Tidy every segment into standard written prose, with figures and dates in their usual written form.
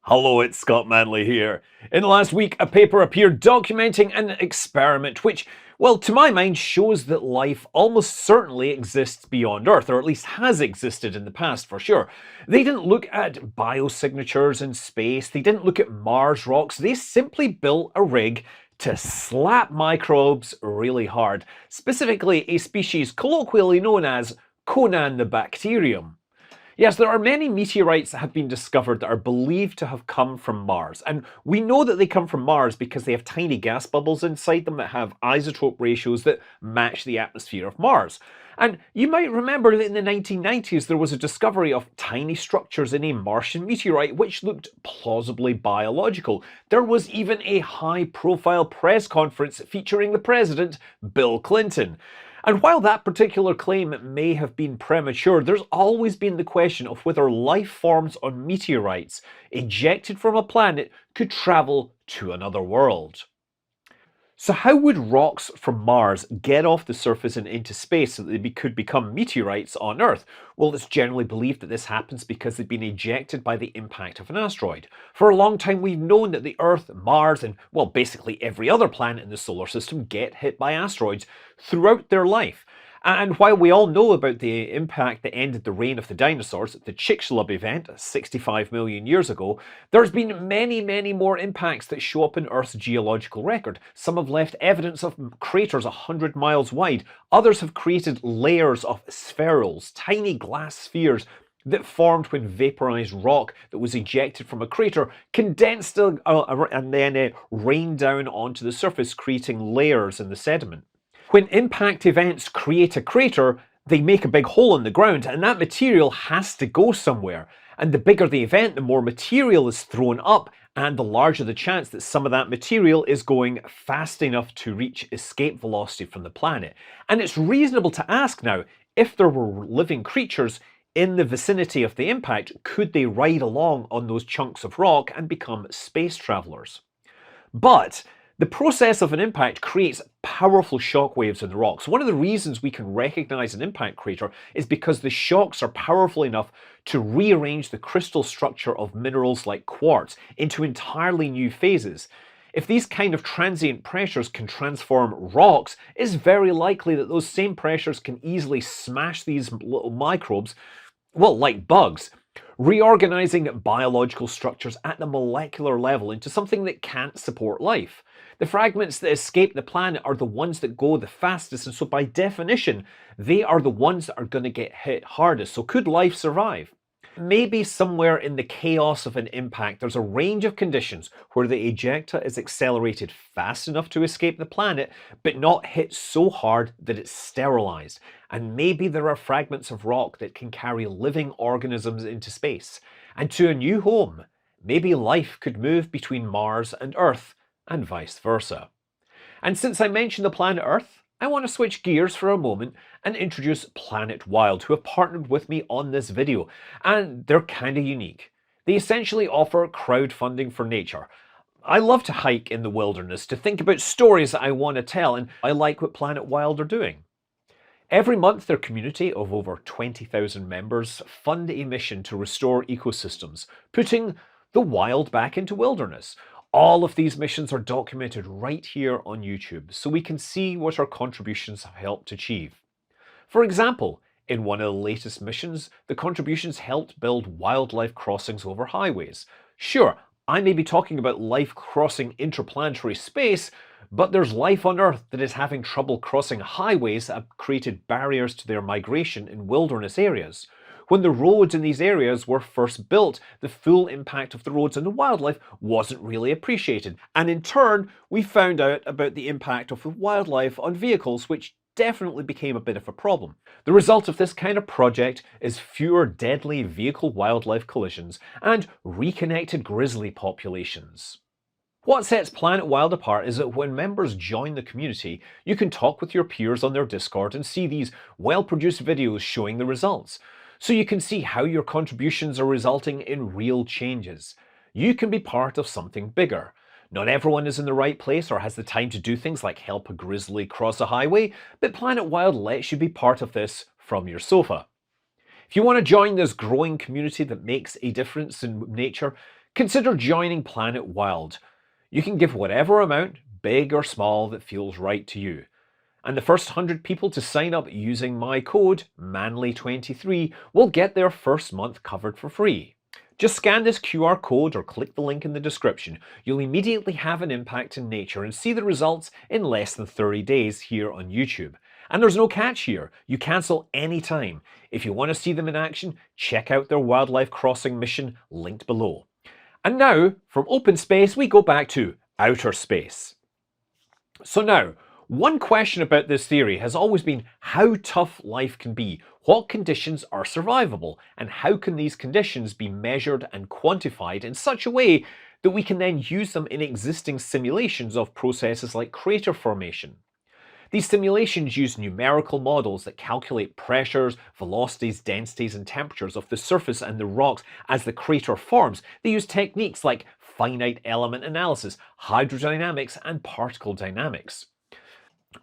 Hello, it's Scott Manley here. In the last week, a paper appeared documenting an experiment which, well, to my mind, shows that life almost certainly exists beyond Earth, or at least has existed in the past for sure. They didn't look at biosignatures in space, they didn't look at Mars rocks, they simply built a rig to slap microbes really hard, specifically a species colloquially known as Conan the Bacterium. Yes, there are many meteorites that have been discovered that are believed to have come from Mars. And we know that they come from Mars because they have tiny gas bubbles inside them that have isotope ratios that match the atmosphere of Mars. And you might remember that in the 1990s there was a discovery of tiny structures in a Martian meteorite which looked plausibly biological. There was even a high-profile press conference featuring the president, Bill Clinton. And while that particular claim may have been premature, there's always been the question of whether life forms on meteorites ejected from a planet could travel to another world. So how would rocks from Mars get off the surface and into space so that they could become meteorites on Earth? Well, it's generally believed that this happens because they've been ejected by the impact of an asteroid. For a long time we've known that the Earth, Mars, and well, basically every other planet in the solar system get hit by asteroids throughout their life. And while we all know about the impact that ended the reign of the dinosaurs, the Chicxulub event 65 million years ago, there's been many more impacts that show up in Earth's geological record. Some have left evidence of craters 100 miles wide. Others have created layers of spherules, tiny glass spheres that formed when vaporized rock that was ejected from a crater condensed and then rained down onto the surface, creating layers in the sediment. When impact events create a crater, they make a big hole in the ground, and that material has to go somewhere. And the bigger the event, the more material is thrown up, and the larger the chance that some of that material is going fast enough to reach escape velocity from the planet. And it's reasonable to ask now, if there were living creatures in the vicinity of the impact, could they ride along on those chunks of rock and become space travelers? But the process of an impact creates powerful shock waves in the rocks. One of the reasons we can recognize an impact crater is because the shocks are powerful enough to rearrange the crystal structure of minerals like quartz into entirely new phases. If these kind of transient pressures can transform rocks, it's very likely that those same pressures can easily smash these little microbes, well, like bugs, reorganizing biological structures at the molecular level into something that can't support life. The fragments that escape the planet are the ones that go the fastest, and so by definition, they are the ones that are going to get hit hardest. So could life survive? Maybe somewhere in the chaos of an impact, there's a range of conditions where the ejecta is accelerated fast enough to escape the planet, but not hit so hard that it's sterilized. And maybe there are fragments of rock that can carry living organisms into space and to a new home. Maybe life could move between Mars and Earth, and vice versa. And since I mentioned the planet Earth, I want to switch gears for a moment and introduce Planet Wild, who have partnered with me on this video, and they're kind of unique. They essentially offer crowdfunding for nature. I love to hike in the wilderness, to think about stories that I want to tell, and I like what Planet Wild are doing. Every month, their community of over 20,000 members fund a mission to restore ecosystems, putting the wild back into wilderness. All of these missions are documented right here on YouTube, so we can see what our contributions have helped achieve. For example, in one of the latest missions, the contributions helped build wildlife crossings over highways. Sure, I may be talking about life crossing interplanetary space, but there's life on Earth that is having trouble crossing highways that have created barriers to their migration in wilderness areas. When the roads in these areas were first built, the full impact of the roads on the wildlife wasn't really appreciated. And in turn, we found out about the impact of the wildlife on vehicles, which definitely became a bit of a problem. The result of this kind of project is fewer deadly vehicle-wildlife collisions and reconnected grizzly populations. What sets Planet Wild apart is that when members join the community, you can talk with your peers on their Discord and see these well-produced videos showing the results. So you can see how your contributions are resulting in real changes. You can be part of something bigger. Not everyone is in the right place or has the time to do things like help a grizzly cross a highway, but Planet Wild lets you be part of this from your sofa. If you want to join this growing community that makes a difference in nature, Consider joining Planet Wild. You can give whatever amount, big or small, that feels right to you. And the first 100 people to sign up using my code, MANLY23, will get their first month covered for free. Just scan this QR code or click the link in the description. You'll immediately have an impact in nature and see the results in less than 30 days here on YouTube. And there's no catch here. You cancel anytime. If you want to see them in action, check out their wildlife crossing mission linked below. And now, from open space, we go back to outer space. So now, one question about this theory has always been how tough life can be, what conditions are survivable, and how can these conditions be measured and quantified in such a way that we can then use them in existing simulations of processes like crater formation. These simulations use numerical models that calculate pressures, velocities, densities, and temperatures of the surface and the rocks as the crater forms. They use techniques like finite element analysis, hydrodynamics, and particle dynamics.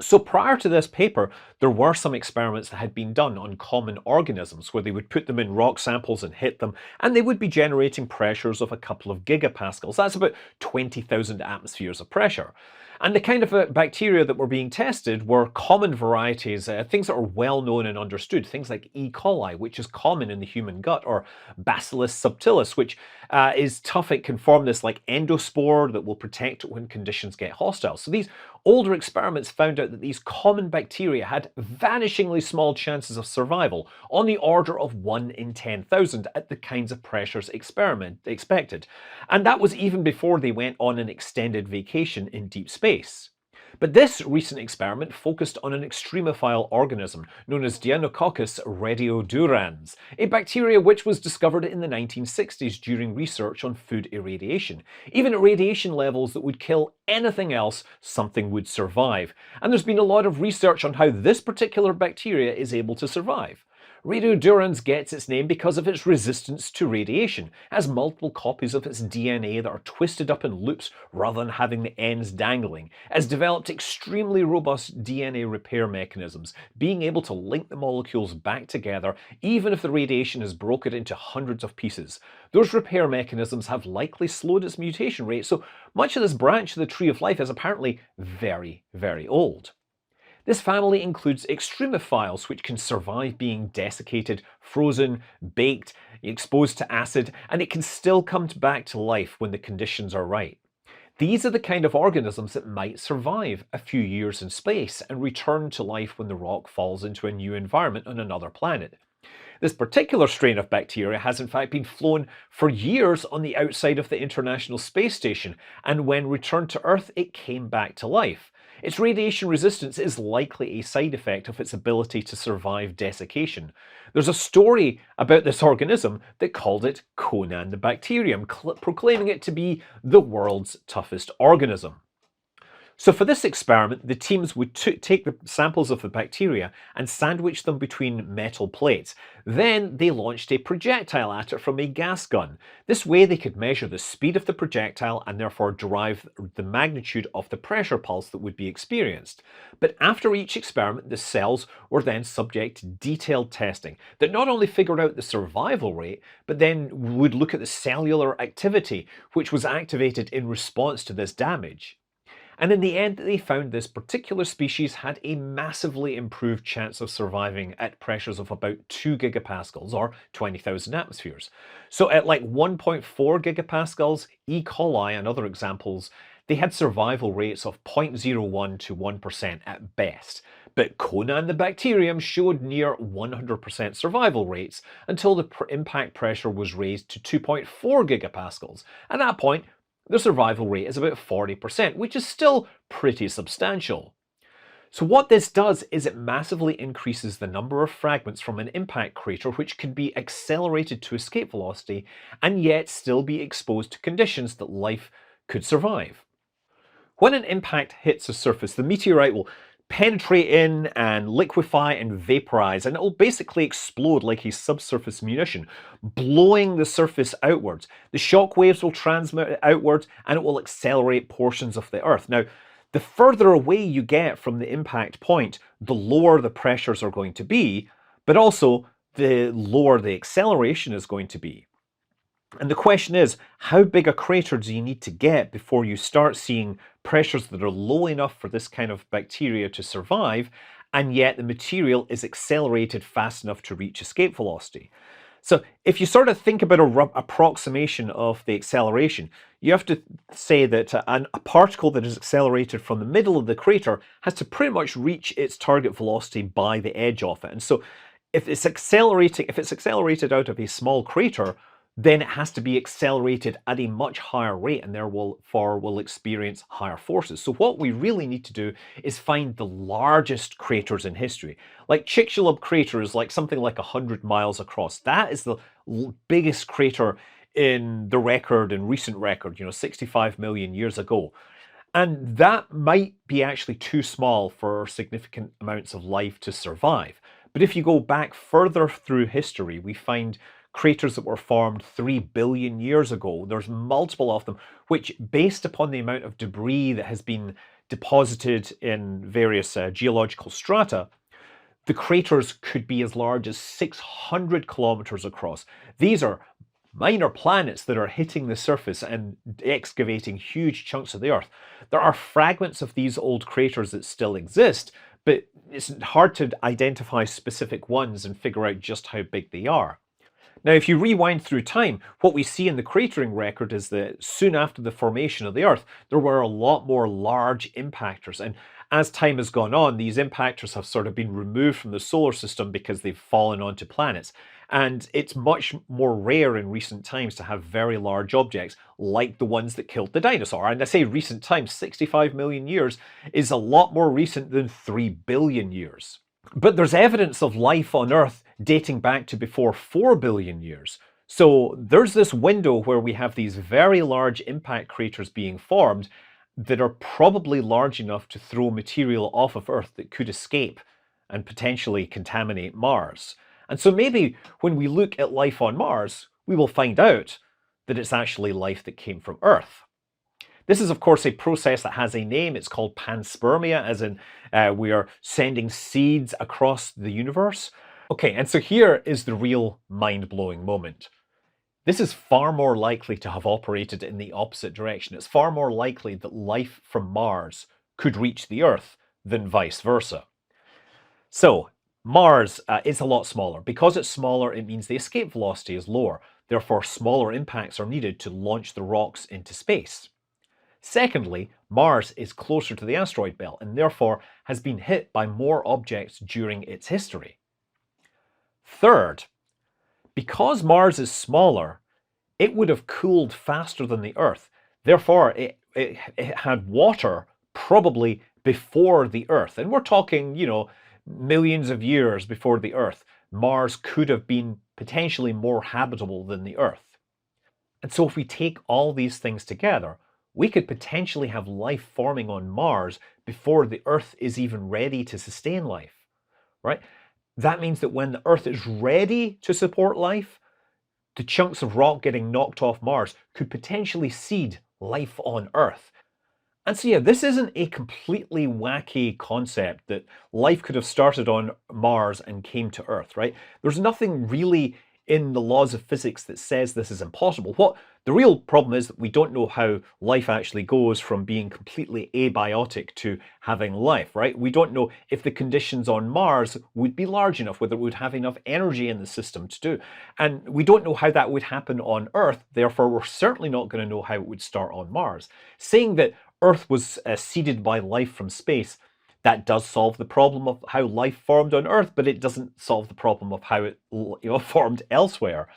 So prior to this paper, there were some experiments that had been done on common organisms where they would put them in rock samples and hit them, and they would be generating pressures of a couple of gigapascals. That's about 20,000 atmospheres of pressure. And the kind of bacteria that were being tested were common varieties, things that are well known and understood, things like E. coli, which is common in the human gut, or Bacillus subtilis, which is tough. It can form this like endospore that will protect when conditions get hostile. So these older experiments found out that these common bacteria had vanishingly small chances of survival, on the order of 1 in 10,000 at the kinds of pressures expected. And that was even before they went on an extended vacation in deep space. But this recent experiment focused on an extremophile organism known as Deinococcus radiodurans, a bacteria which was discovered in the 1960s during research on food irradiation. Even at radiation levels that would kill anything else, something would survive. And there's been a lot of research on how this particular bacteria is able to survive. Radiodurans gets its name because of its resistance to radiation. It has multiple copies of its DNA that are twisted up in loops rather than having the ends dangling. It has developed extremely robust DNA repair mechanisms, being able to link the molecules back together even if the radiation has broken it into hundreds of pieces. Those repair mechanisms have likely slowed its mutation rate, so much of this branch of the tree of life is apparently very, very old. This family includes extremophiles, which can survive being desiccated, frozen, baked, exposed to acid, and it can still come back to life when the conditions are right. These are the kind of organisms that might survive a few years in space and return to life when the rock falls into a new environment on another planet. This particular strain of bacteria has in fact been flown for years on the outside of the International Space Station, and when returned to Earth, it came back to life. Its radiation resistance is likely a side effect of its ability to survive desiccation. There's a story about this organism that called it Conan the Bacterium, proclaiming it to be the world's toughest organism. So for this experiment, the teams would take the samples of the bacteria and sandwich them between metal plates. Then they launched a projectile at it from a gas gun. This way they could measure the speed of the projectile and therefore derive the magnitude of the pressure pulse that would be experienced. But after each experiment, the cells were then subject to detailed testing that not only figured out the survival rate, but then would look at the cellular activity which was activated in response to this damage. And in the end, they found this particular species had a massively improved chance of surviving at pressures of about 2 gigapascals, or 20,000 atmospheres. So at like 1.4 gigapascals, E. coli and other examples, they had survival rates of 0.01 to 1% at best. But Conan the Bacterium showed near 100% survival rates until the impact pressure was raised to 2.4 gigapascals. At that point, the survival rate is about 40%, which is still pretty substantial. So what this does is it massively increases the number of fragments from an impact crater which could be accelerated to escape velocity and yet still be exposed to conditions that life could survive. When an impact hits a surface, the meteorite will penetrate in and liquefy and vaporize, and it will basically explode like a subsurface munition, blowing the surface outwards. The shock waves will transmit outwards and it will accelerate portions of the Earth. Now, the further away you get from the impact point, the lower the pressures are going to be, but also the lower the acceleration is going to be. And the question is, how big a crater do you need to get before you start seeing pressures that are low enough for this kind of bacteria to survive, and yet the material is accelerated fast enough to reach escape velocity? So if you sort of think about a rough approximation of the acceleration, you have to say that a particle that is accelerated from the middle of the crater has to pretty much reach its target velocity by the edge of it. And so if it's accelerated out of a small crater, then it has to be accelerated at a much higher rate, and therefore will experience higher forces. So what we really need to do is find the largest craters in history. Like Chicxulub crater is like something like 100 miles across. That is the biggest crater in the record, in recent record, 65 million years ago. And that might be actually too small for significant amounts of life to survive. But if you go back further through history, we find craters that were formed 3 billion years ago. There's multiple of them, which, based upon the amount of debris that has been deposited in various geological strata, the craters could be as large as 600 kilometers across. These are minor planets that are hitting the surface and excavating huge chunks of the Earth. There are fragments of these old craters that still exist, but it's hard to identify specific ones and figure out just how big they are. Now, if you rewind through time, what we see in the cratering record is that soon after the formation of the Earth, there were a lot more large impactors. And as time has gone on, these impactors have sort of been removed from the solar system because they've fallen onto planets. And it's much more rare in recent times to have very large objects like the ones that killed the dinosaur. And I say recent times, 65 million years is a lot more recent than 3 billion years. But there's evidence of life on Earth dating back to before 4 billion years. So there's this window where we have these very large impact craters being formed that are probably large enough to throw material off of Earth that could escape and potentially contaminate Mars. And so maybe when we look at life on Mars, we will find out that it's actually life that came from Earth. This is, of course, a process that has a name. It's called Panspermia, as in we are sending seeds across the universe. Okay, and so here is the real mind-blowing moment. This is far more likely to have operated in the opposite direction. It's far more likely that life from Mars could reach the Earth than vice versa. So Mars is a lot smaller. Because it's smaller, it means the escape velocity is lower. Therefore, smaller impacts are needed to launch the rocks into space. Secondly, Mars is closer to the asteroid belt and therefore has been hit by more objects during its history. Third, because Mars is smaller, it would have cooled faster than the Earth. Therefore, it had water probably before the Earth. And we're talking, millions of years before the Earth. Mars could have been potentially more habitable than the Earth. And so if we take all these things together, we could potentially have life forming on Mars before the Earth is even ready to sustain life, right? That means that when the Earth is ready to support life, the chunks of rock getting knocked off Mars could potentially seed life on Earth. And so yeah, this isn't a completely wacky concept that life could have started on Mars and came to Earth, right? There's nothing really in the laws of physics that says this is impossible. What the real problem is that we don't know how life actually goes from being completely abiotic to having life, right? We don't know if the conditions on Mars would be large enough, whether it would have enough energy in the system to do. And we don't know how that would happen on Earth. Therefore, we're certainly not going to know how it would start on Mars. Saying that Earth was seeded by life from space, that does solve the problem of how life formed on Earth, but it doesn't solve the problem of how it formed elsewhere.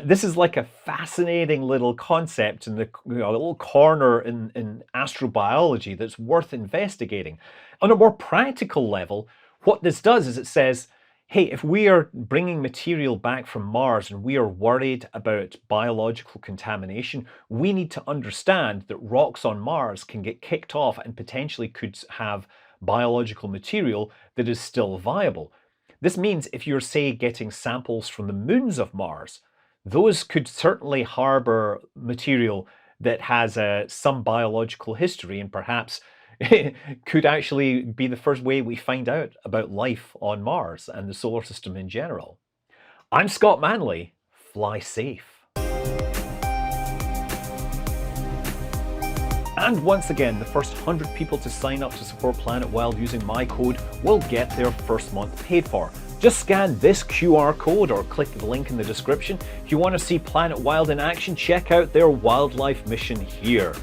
This is like a fascinating little concept in the little corner in astrobiology that's worth investigating. On a more practical level, what this does is it says, hey, if we are bringing material back from Mars and we are worried about biological contamination, we need to understand that rocks on Mars can get kicked off and potentially could have biological material that is still viable. This means if you're, say, getting samples from the moons of Mars, those could certainly harbor material that has some biological history and perhaps could actually be the first way we find out about life on Mars and the solar system in general. I'm Scott Manley. Fly safe. And once again, the first 100 people to sign up to support Planet Wild using my code will get their first month paid for. Just scan this QR code or click the link in the description. If you want to see Planet Wild in action, check out their wildlife mission here.